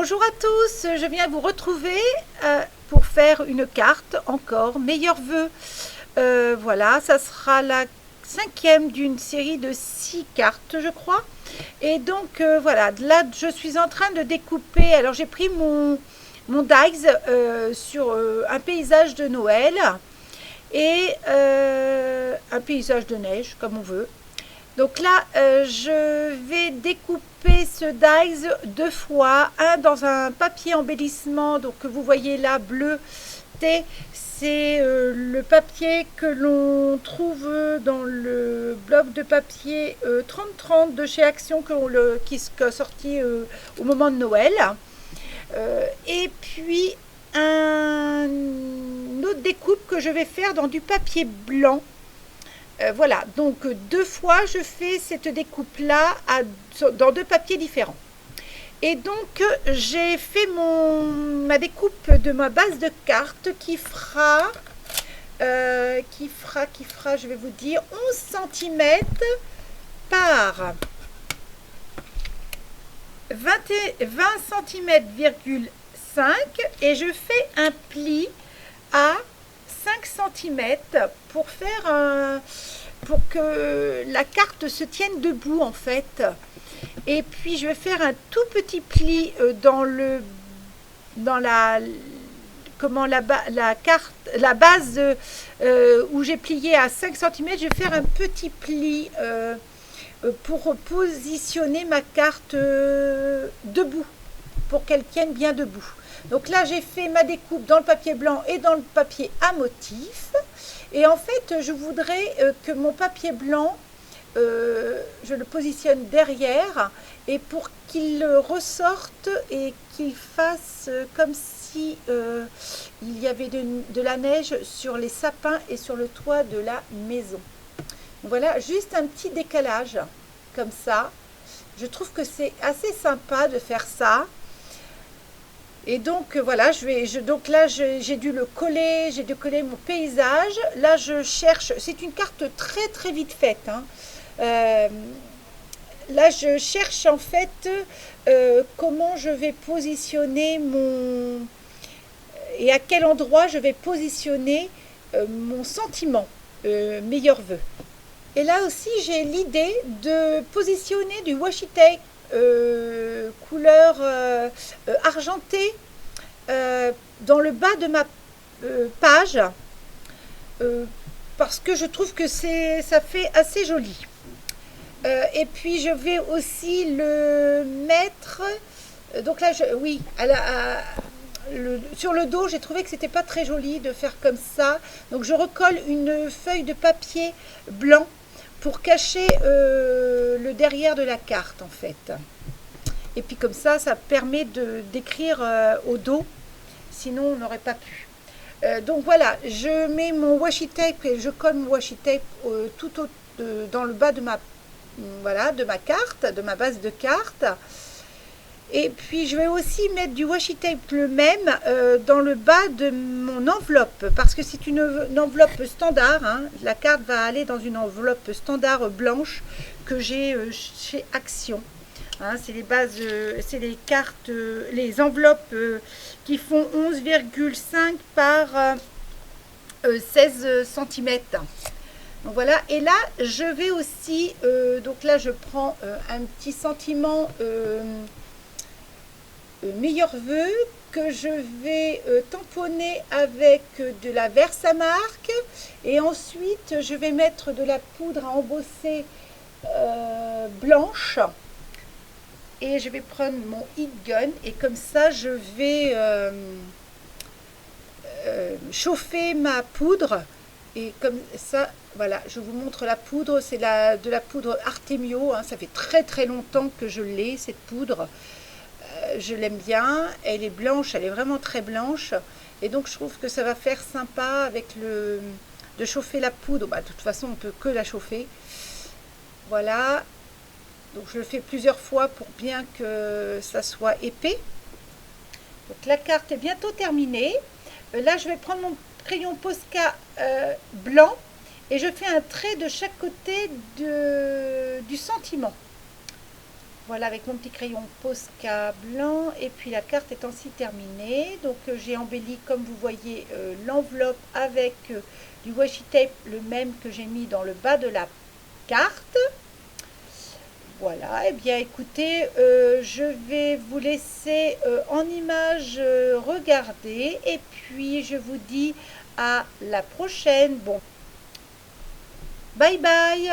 Bonjour à tous, je viens vous retrouver pour faire une carte encore, meilleurs vœux. Voilà, ça sera la cinquième d'une série de 6 cartes, je crois. Et donc voilà, là je suis en train de découper. Alors j'ai pris mon dies sur un paysage de Noël et un paysage de neige, comme on veut. Donc là, je vais découper ce dies deux fois, un dans un papier embellissement, donc que vous voyez là, bleu thé, c'est le papier que l'on trouve dans le bloc de papier 30-30 de chez Action qui est sorti au moment de Noël. Et puis une autre découpe que je vais faire dans du papier blanc. Voilà, donc deux fois je fais cette découpe-là dans deux papiers différents. Et donc j'ai fait ma découpe de ma base de cartes qui fera, je vais vous dire, 11 cm par 20 cm,5 et je fais un pli à 5 cm pour que la carte se tienne debout en fait. Et puis je vais faire un tout petit pli dans la carte, la base où j'ai plié à 5 cm. Je vais faire un petit pli pour positionner ma carte debout, pour qu'elle tienne bien debout. Donc là, j'ai fait ma découpe dans le papier blanc et dans le papier à motif. Et en fait, je voudrais que mon papier blanc, je le positionne derrière et pour qu'il ressorte et qu'il fasse comme si il y avait de la neige sur les sapins et sur le toit de la maison. Voilà, juste un petit décalage comme ça. Je trouve que c'est assez sympa de faire ça. Et donc voilà, donc là j'ai dû le coller, j'ai dû coller mon paysage. Là je cherche, c'est une carte très très vite faite, hein. Là je cherche en fait comment je vais positionner et à quel endroit je vais positionner mon sentiment, meilleur vœu. Et là aussi j'ai l'idée de positionner du washi tape couleur argentée dans le bas de ma page parce que je trouve que ça fait assez joli. Et puis je vais aussi le mettre donc là oui sur le dos j'ai trouvé que c'était pas très joli de faire comme ça, donc je recolle une feuille de papier blanc pour cacher le derrière de la carte en fait. Et puis comme ça permet d'écrire au dos, sinon on n'aurait pas pu. Donc voilà, je mets mon washi tape et je colle mon washi tape dans le bas de ma carte, de ma base de carte. Et puis je vais aussi mettre du washi tape le même dans le bas de mon enveloppe, parce que c'est une enveloppe standard, hein. La carte va aller dans une enveloppe standard blanche que j'ai chez Action. Hein, c'est les bases, c'est les cartes, les enveloppes qui font 11,5 par 16 cm. Donc voilà, et là je vais aussi, donc là je prends un petit sentiment meilleur vœu que je vais tamponner avec de la Versamark et ensuite je vais mettre de la poudre à embosser blanche et je vais prendre mon heat gun et comme ça je vais chauffer ma poudre et comme ça voilà, je vous montre la poudre, c'est de la poudre Artemio, hein, ça fait très très longtemps que je l'ai cette poudre. Je l'aime bien, elle est blanche, elle est vraiment très blanche et donc je trouve que ça va faire sympa avec de chauffer la poudre. Bah, de toute façon on peut que la chauffer. Voilà, donc je le fais plusieurs fois pour bien que ça soit épais. Donc la carte est bientôt terminée. Là je vais prendre mon crayon Posca blanc et je fais un trait de chaque côté du sentiment. Voilà, avec mon petit crayon Posca blanc. Et puis la carte est ainsi terminée. Donc j'ai embelli, comme vous voyez, l'enveloppe avec du washi tape, le même que j'ai mis dans le bas de la carte. Voilà, et bien écoutez, je vais vous laisser en image regarder. Et puis je vous dis à la prochaine. Bon, bye bye.